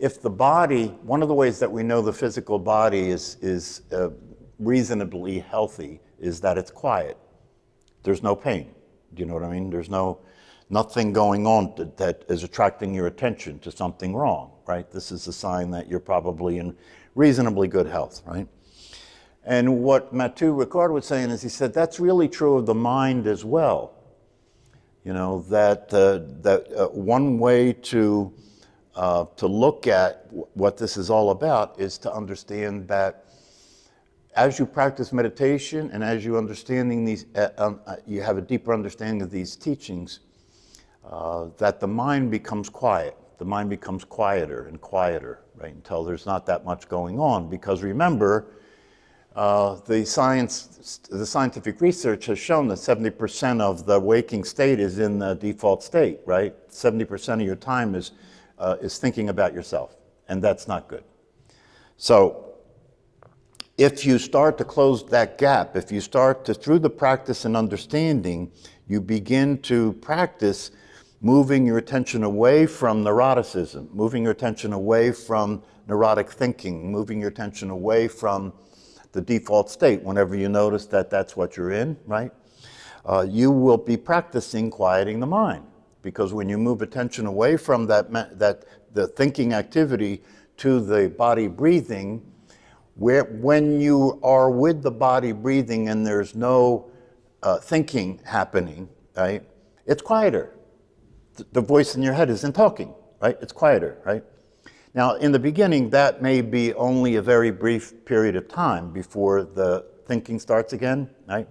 if the body, one of the ways that we know the physical body is reasonably healthy is that it's quiet. There's no pain. Do you know what I mean? There's nothing going on that is attracting your attention to something wrong, right? This is a sign that you're probably in reasonably good health, right? And what Mathieu Ricard was saying is, he said that's really true of the mind as well. You know, that one way to look at what this is all about is to understand that as you practice meditation and as you understanding these, you have a deeper understanding of these teachings, that the mind becomes quiet. The mind becomes quieter and quieter, right, until there's not that much going on. Because remember, the scientific research has shown that 70% of the waking state is in the default state, right? 70% of your time is thinking about yourself, and that's not good. So if you start to close that gap, if you start to, through the practice and understanding, you begin to practice moving your attention away from neuroticism, moving your attention away from neurotic thinking, moving your attention away from the default state. Whenever you notice that that's what you're in, right? You will be practicing quieting the mind, because when you move attention away from the thinking activity to the body breathing, when you are with the body breathing and there's no thinking happening, right? It's quieter. The voice in your head isn't talking, right? It's quieter, right? Now, in the beginning, that may be only a very brief period of time before the thinking starts again, right?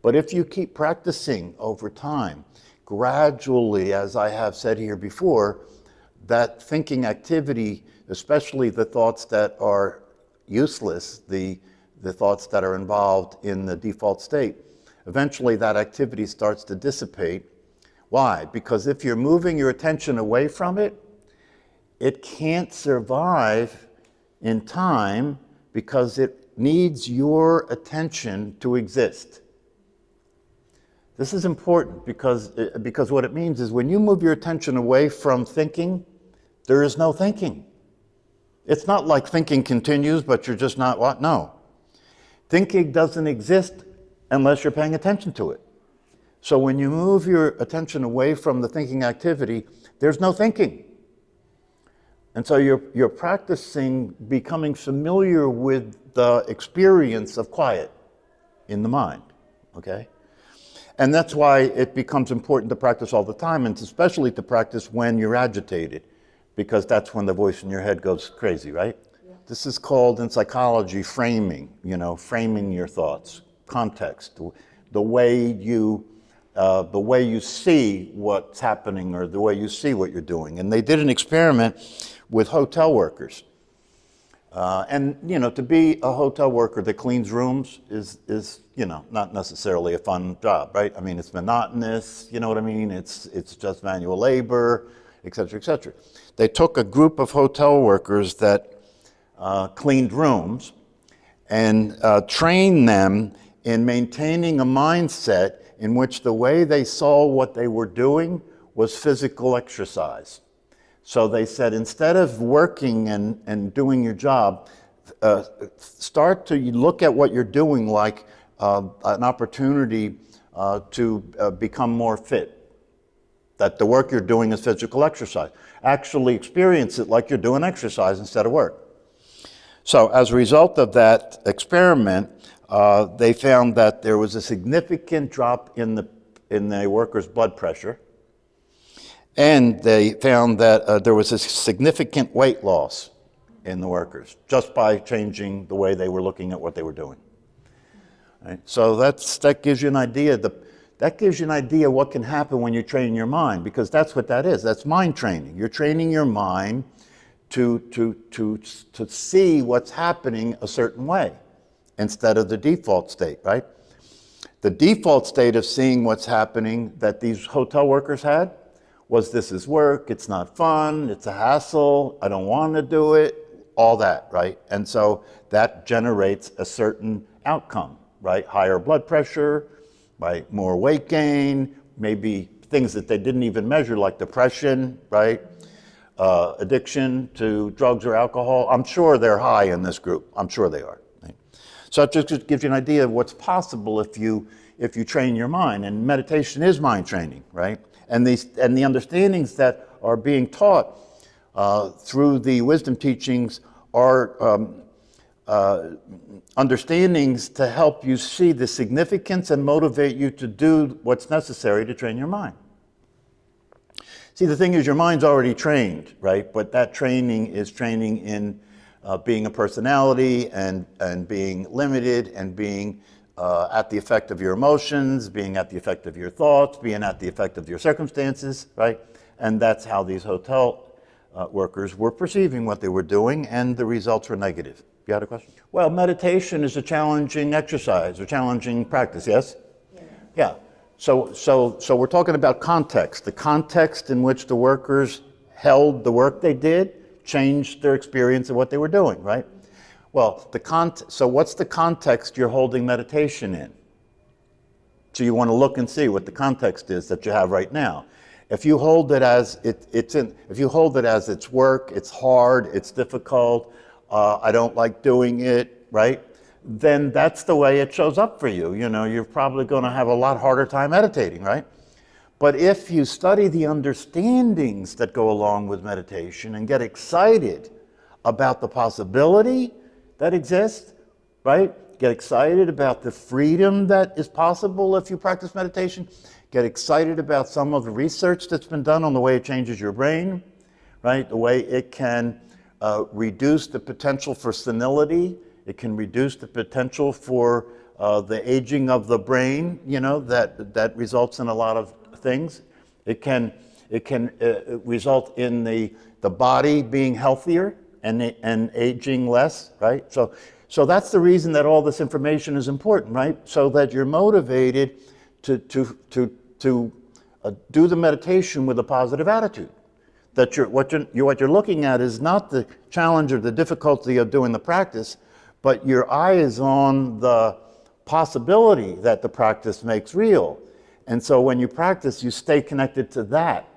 But if you keep practicing over time, gradually, as I have said here before, that thinking activity, especially the thoughts that are useless, the thoughts that are involved in the default state, eventually that activity starts to dissipate. Why? Because if you're moving your attention away from it, it can't survive in time because it needs your attention to exist. This is important because what it means is when you move your attention away from thinking, there is no thinking. It's not like thinking continues, but you're just not what? No. Thinking doesn't exist unless you're paying attention to it. So when you move your attention away from the thinking activity, there's no thinking. And so you're practicing becoming familiar with the experience of quiet in the mind, okay? And that's why it becomes important to practice all the time, and especially to practice when you're agitated, because that's when the voice in your head goes crazy, right? Yeah. This is called in psychology framing, framing your thoughts, context, the way you see what's happening or the way you see what you're doing. And they did an experiment with hotel workers. To be a hotel worker that cleans rooms is not necessarily a fun job, right? I mean, it's monotonous, you know what I mean? It's just manual labor, et cetera, et cetera. They took a group of hotel workers that cleaned rooms and trained them in maintaining a mindset in which the way they saw what they were doing was physical exercise. So they said, instead of working and doing your job, start to look at what you're doing like an opportunity to become more fit. That the work you're doing is physical exercise. Actually experience it like you're doing exercise instead of work. So as a result of that experiment, they found that there was a significant drop in the workers' blood pressure. And they found that there was a significant weight loss in the workers just by changing the way they were looking at what they were doing. Right? So that gives you an idea. That gives you an idea what can happen when you train your mind, because that's what that is. That's mind training. You're training your mind to see what's happening a certain way instead of the default state, right? The default state of seeing what's happening that these hotel workers had was, this is work, it's not fun, it's a hassle, I don't want to do it, all that, right? And so that generates a certain outcome, right? Higher blood pressure, right? More weight gain, maybe things that they didn't even measure like depression, right? addiction to drugs or alcohol. I'm sure they're high in this group. I'm sure they are. Right? So it just gives you an idea of what's possible if you train your mind. And meditation is mind training, right? And the understandings that are being taught through the wisdom teachings are understandings to help you see the significance and motivate you to do what's necessary to train your mind. See, the thing is, your mind's already trained, right? But that training is training in being a personality and being limited and being at the effect of your emotions, being at the effect of your thoughts, being at the effect of your circumstances, right? And that's how these hotel workers were perceiving what they were doing, and the results were negative. You had a question? Well, meditation is a challenging exercise, or challenging practice, yes? Yeah. So we're talking about context. The context in which the workers held the work they did changed their experience of what they were doing, right? Well, so what's the context you're holding meditation in? So you want to look and see what the context is that you have right now. If you hold it as it's work, it's hard, it's difficult, I don't like doing it, right? Then that's the way it shows up for you. You know, you're probably going to have a lot harder time meditating, right? But if you study the understandings that go along with meditation and get excited about the possibility that exists, right? Get excited about the freedom that is possible if you practice meditation. Get excited about some of the research that's been done on the way it changes your brain, right? The way it can reduce the potential for senility. It can reduce the potential for the aging of the brain, you know, that results in a lot of things. It can result in the body being healthier and aging less, right? So that's the reason that all this information is important, right? So that you're motivated to do the meditation with a positive attitude. That what you're looking at is not the challenge or the difficulty of doing the practice, but your eye is on the possibility that the practice makes real. And so when you practice, you stay connected to that,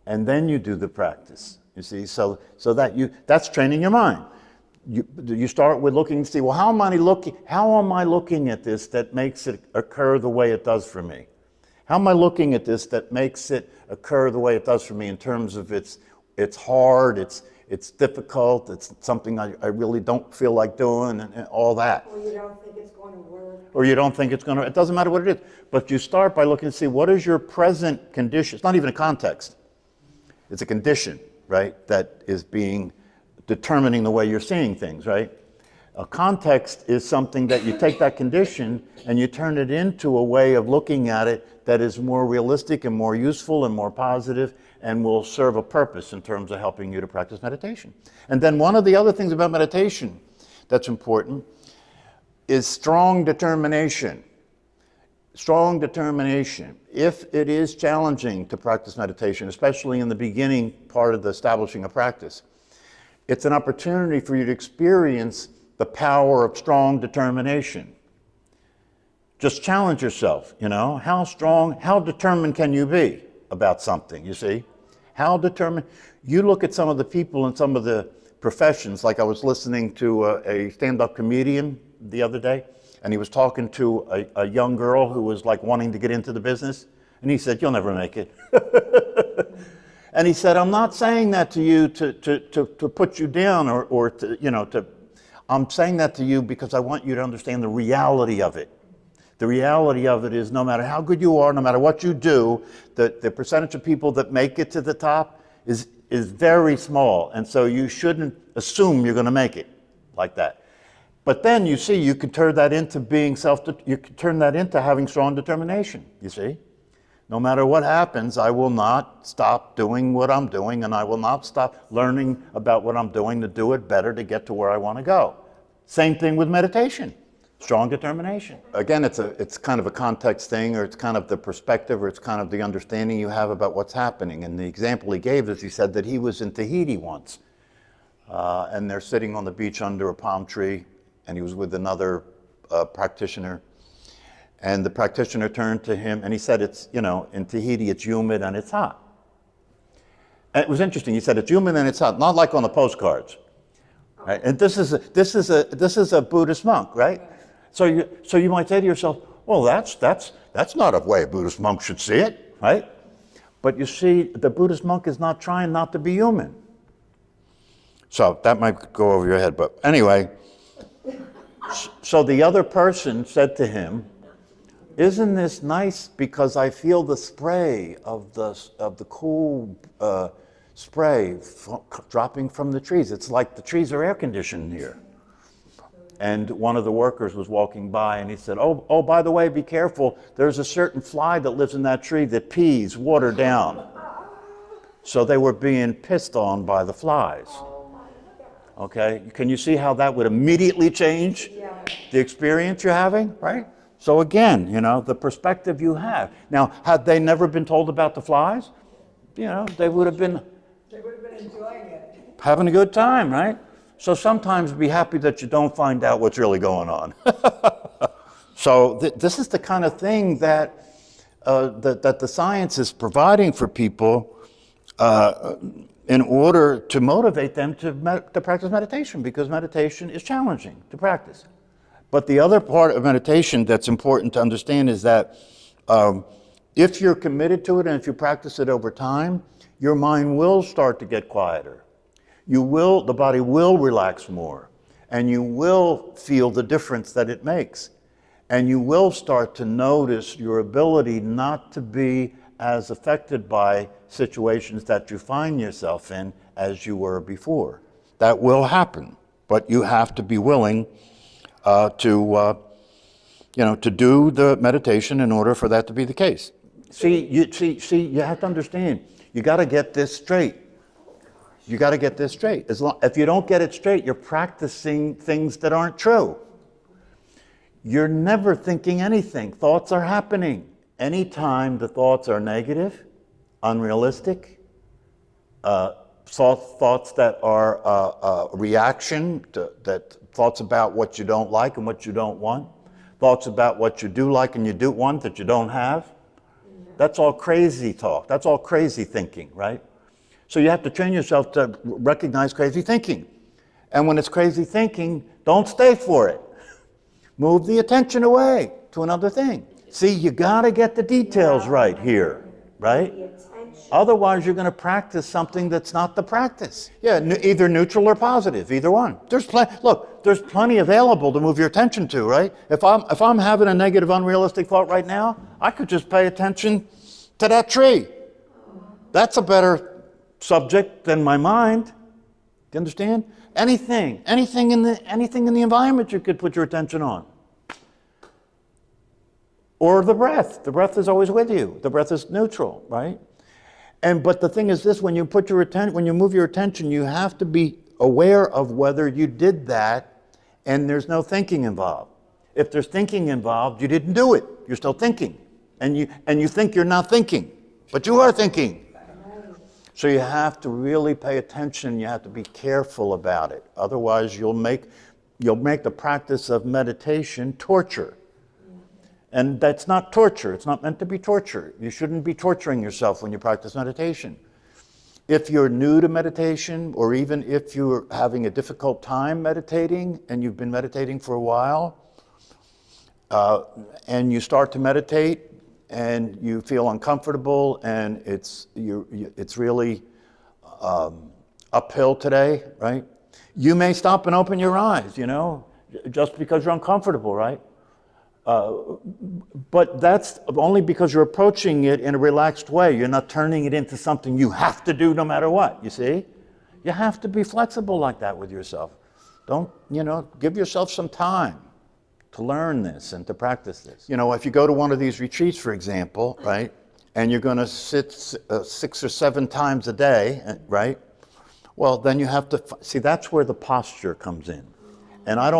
and then you do the practice. You see, so that's training your mind. You start with looking to see, well, how am I looking at this that makes it occur the way it does for me? How am I looking at this that makes it occur the way it does for me in terms of it's hard, it's difficult, it's something I really don't feel like doing, and all that. Or you don't think it's going to work. Or you don't think it's going to, it doesn't matter what it is. But you start by looking to see what is your present condition. It's not even a context. It's a condition, right, that is determining the way you're seeing things, right? A context is something that you take that condition and you turn it into a way of looking at it that is more realistic and more useful and more positive and will serve a purpose in terms of helping you to practice meditation. And then one of the other things about meditation that's important is strong determination. Strong determination. If it is challenging to practice meditation, especially in the beginning part of the establishing a practice, it's an opportunity for you to experience the power of strong determination. Just challenge yourself, you know, how determined can you be about something, you see? How determined? You look at some of the people in some of the professions, like I was listening to a stand-up comedian the other day, and he was talking to a young girl who was like wanting to get into the business, and he said, "You'll never make it." And he said, "I'm not saying that to you to put you down or to, you know, I'm saying that to you because I want you to understand the reality of it. The reality of it is no matter how good you are, no matter what you do, the percentage of people that make it to the top is very small. And so you shouldn't assume you're going to make it like that. But then you see, you can turn that into you can turn that into having strong determination, you see? No matter what happens, I will not stop doing what I'm doing, and I will not stop learning about what I'm doing to do it better to get to where I want to go. Same thing with meditation. Strong determination. Again, it's kind of a context thing, or it's kind of the perspective, or it's kind of the understanding you have about what's happening. And the example he gave is he said that he was in Tahiti once, and they're sitting on the beach under a palm tree, and he was with another practitioner. And the practitioner turned to him and he said, "It's, you know, in Tahiti it's humid and it's hot." And it was interesting. He said it's human and it's not like on the postcards, right? And this is a Buddhist monk, right? So you might say to yourself, well, that's not a way a Buddhist monk should see it, right? But you see, the Buddhist monk is not trying not to be human. So that might go over your head, but anyway. So the other person said to him, "Isn't this nice? Because I feel the spray of the cool spray dropping from the trees. It's like the trees are air conditioned here." And one of the workers was walking by, and he said, "Oh, by the way, be careful. There's a certain fly that lives in that tree that pees water down." So they were being pissed on by the flies. Okay, can you see how that would immediately change the experience you're having, right? So again, the perspective you have. Now, had they never been told about the flies, they would have been enjoying it. Having a good time, right? So sometimes be happy that you don't find out what's really going on. So this is the kind of thing that the science is providing for people in order to motivate them to practice meditation, because meditation is challenging to practice. But the other part of meditation that's important to understand is that if you're committed to it and if you practice it over time, your mind will start to get quieter. The body will relax more, and you will feel the difference that it makes. And you will start to notice your ability not to be as affected by situations that you find yourself in as you were before. That will happen, but you have to be willing to do the meditation in order for that to be the case. See, you have to understand. You got to get this straight. You got to get this straight. If you don't get it straight, you're practicing things that aren't true. You're never thinking anything. Thoughts are happening. Anytime the thoughts are negative, unrealistic, thoughts that are a reaction, thoughts about what you don't like and what you don't want, thoughts about what you do like and you do want that you don't have, that's all crazy talk. That's all crazy thinking, right? So you have to train yourself to recognize crazy thinking. And when it's crazy thinking, don't stay for it. Move the attention away to another thing. See, you got to get the details right here, right? Otherwise, you're going to practice something that's not the practice. Yeah, either neutral or positive, either one. There's plenty available to move your attention to, right? If I'm having a negative, unrealistic thought right now, I could just pay attention to that tree. That's a better subject than my mind. Do you understand? Anything in the environment you could put your attention on. Or the breath. The breath is always with you. The breath is neutral, right? But the thing is this: when you move your attention, you have to be aware of whether you did that, and there's no thinking involved. If there's thinking involved, you didn't do it. You're still thinking, and you think you're not thinking, but you are thinking. So you have to really pay attention. You have to be careful about it. Otherwise, you'll make the practice of meditation torture. And that's not torture. It's not meant to be torture. You shouldn't be torturing yourself when you practice meditation. If you're new to meditation, or even if you're having a difficult time meditating and you've been meditating for a while, and you start to meditate and you feel uncomfortable and it's really uphill today, right? You may stop and open your eyes, just because you're uncomfortable, right? But that's only because you're approaching it in a relaxed way. You're not turning it into something you have to do no matter what, you see? You have to be flexible like that with yourself. Don't, give yourself some time to learn this and to practice this. If you go to one of these retreats, for example, right, and you're going to sit 6 or 7 times a day, right? Well, then you have to, see, that's where the posture comes in. And I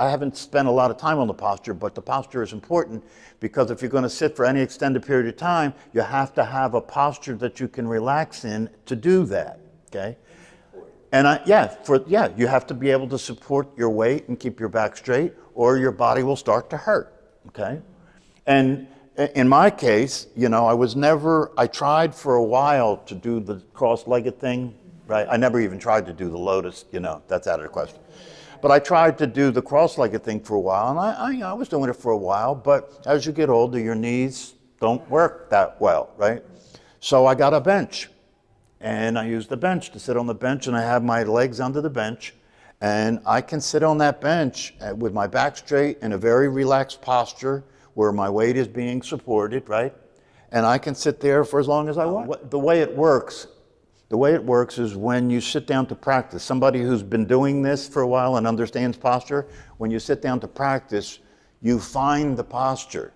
haven't spent a lot of time on the posture, but the posture is important because if you're going to sit for any extended period of time, you have to have a posture that you can relax in to do that, okay? And you have to be able to support your weight and keep your back straight, or your body will start to hurt, okay? And in my case, I tried for a while to do the cross-legged thing, right? I never even tried to do the lotus, that's out of the question. But I tried to do the cross-legged thing for a while, and I was doing it for a while, but as you get older, your knees don't work that well, right? So I got a bench, and I used the bench to sit on the bench, and I have my legs under the bench, and I can sit on that bench with my back straight in a very relaxed posture where my weight is being supported, right? And I can sit there for as long as I want. The way it works is when you sit down to practice, somebody who's been doing this for a while and understands posture, when you sit down to practice, you find the posture.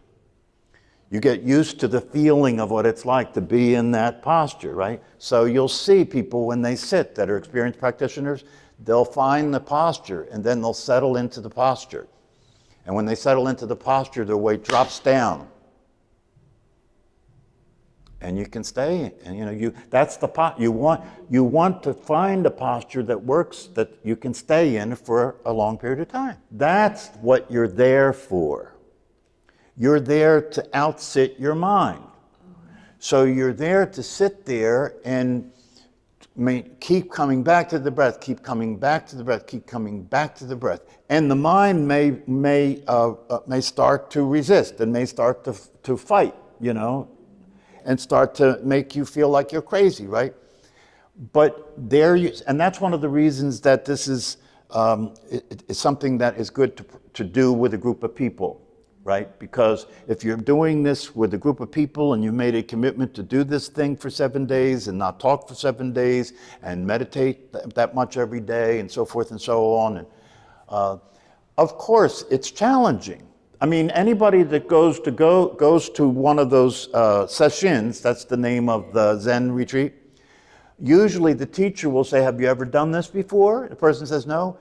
You get used to the feeling of what it's like to be in that posture, right? So you'll see people when they sit that are experienced practitioners, they'll find the posture and then they'll settle into the posture. And when they settle into the posture, their weight drops down. And you can stay, and that's the you want to find a posture that works, that you can stay in for a long period of time. That's what you're there for. You're there to outsit your mind. So you're there to sit there and keep coming back to the breath, keep coming back to the breath, keep coming back to the breath. And the mind may start to resist and may start to fight, and start to make you feel like you're crazy, right? But and that's one of the reasons that this is something that is good to do with a group of people, right? Because if you're doing this with a group of people and you made a commitment to do this thing for 7 days and not talk for 7 days and meditate that much every day and so forth and so on, and of course it's challenging. I mean, anybody that goes to one of those sessions, that's the name of the Zen retreat, usually the teacher will say, have you ever done this before? The person says, no.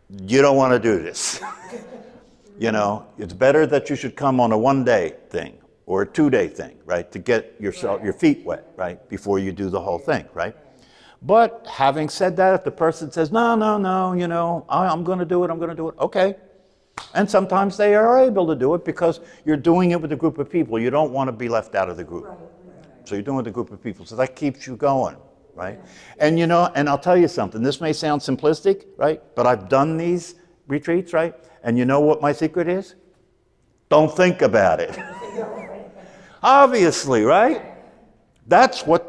You don't want to do this. It's better that you should come on a 1-day thing or a 2-day thing, right? To get your feet wet, right? Before you do the whole thing, right? But having said that, if the person says, no, I'm going to do it, okay. And sometimes they are able to do it because you're doing it with a group of people. You don't want to be left out of the group. Right. So you're doing it with a group of people. So that keeps you going, right? And and I'll tell you something. This may sound simplistic, right? But I've done these retreats, right? And you know what my secret is? Don't think about it. Obviously, right? That's what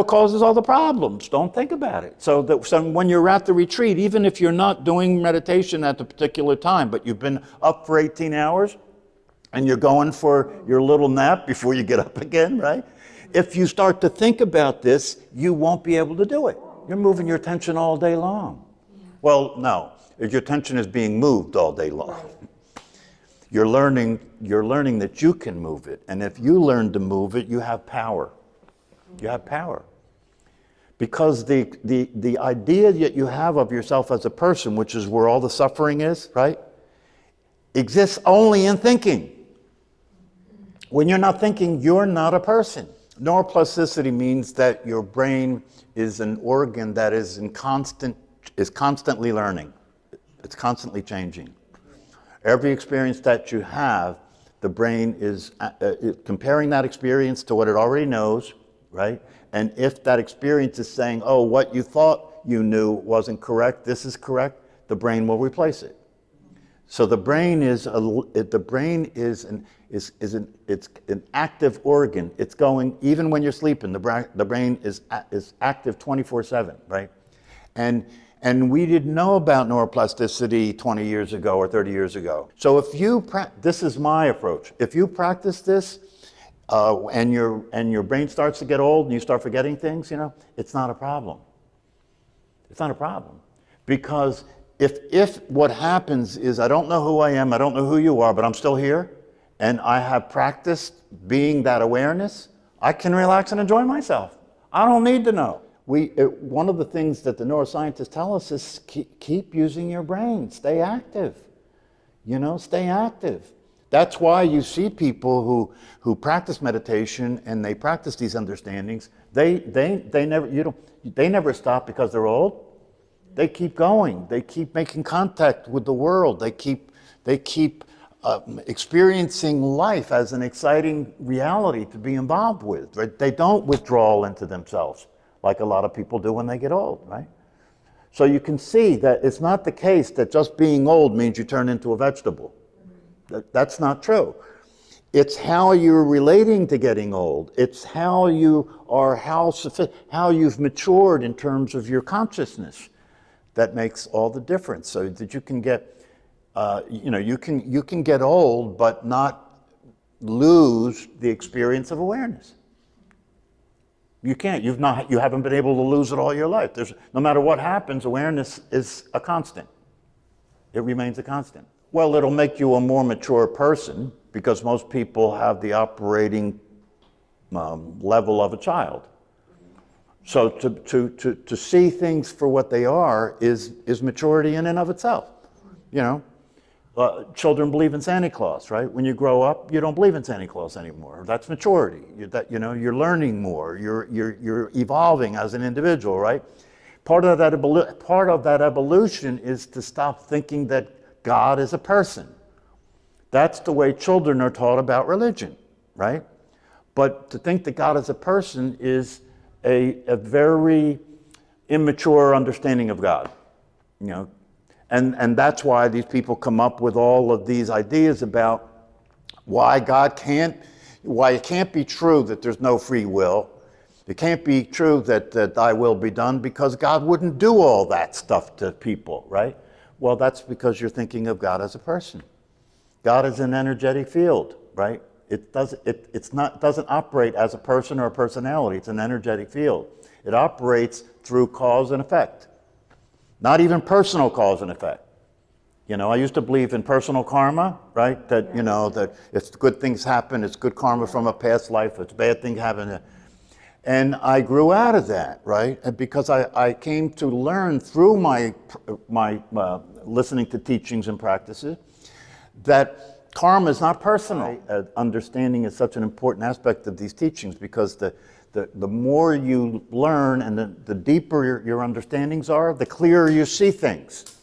causes all the problems. Don't think about it. So when you're at the retreat, even if you're not doing meditation at the particular time, but you've been up for 18 hours and you're going for your little nap before you get up again, right? If you start to think about this, you won't be able to do it. You're moving your attention all day long. Well, no, your attention is being moved all day long. You're learning that you can move it. And if you learn to move it, you have power. You have power. Because the idea that you have of yourself as a person, which is where all the suffering is, right, exists only in thinking. When you're not thinking, you're not a person. Neuroplasticity means that your brain is an organ that is constantly learning. It's constantly changing. Every experience that you have, the brain is comparing that experience to what it already knows, right? And if that experience is saying, oh, what you thought you knew wasn't correct, this is correct, the brain will replace it. So the brain is an active organ. It's going, even when you're sleeping, the brain is active 24/7, right? And we didn't know about neuroplasticity 20 years ago or 30 years ago. So this is my approach. If you practice this, and your brain starts to get old and you start forgetting things, it's not a problem. It's not a problem. Because if what happens is I don't know who I am, I don't know who you are, but I'm still here, and I have practiced being that awareness, I can relax and enjoy myself. I don't need to know. One of the things that the neuroscientists tell us is keep using your brain, stay active. Stay active. That's why you see people who practice meditation and they practice these understandings. They never stop because they're old. They keep going. They keep making contact with the world. They keep experiencing life as an exciting reality to be involved with. Right? They don't withdraw into themselves like a lot of people do when they get old, right? So you can see that it's not the case that just being old means you turn into a vegetable. That's not true. It's how you're relating to getting old. It's how you are, how you've matured in terms of your consciousness that makes all the difference. So that you can get, you can get old but not lose the experience of awareness. You can't. You haven't been able to lose it all your life. No matter what happens, awareness is a constant. It remains a constant. Well, it'll make you a more mature person because most people have the operating level of a child. So to see things for what they are is maturity in and of itself. You know, children believe in Santa Claus, right? When you grow up, you don't believe in Santa Claus anymore. That's maturity. You're learning more. You're evolving as an individual, right? Part of that evolution is to stop thinking that God is a person. That's the way children are taught about religion, right? But to think that God is a person is a very immature understanding of God, you know. And that's why these people come up with all of these ideas about why it can't be true that there's no free will. It can't be true that thy will be done because God wouldn't do all that stuff to people, right? Well, that's because you're thinking of God as a person. God is an energetic field, right? It doesn't operate as a person or a personality. It's an energetic field. It operates through cause and effect. Not even personal cause and effect. You know, I used to believe in personal karma, right? That, you know, that if good things happen, it's good karma from a past life. If bad things happen. And I grew out of that, right? And because I came to learn through my listening to teachings and practices that karma is not personal. Understanding is such an important aspect of these teachings because the more you learn and the deeper your understandings are, the clearer you see things.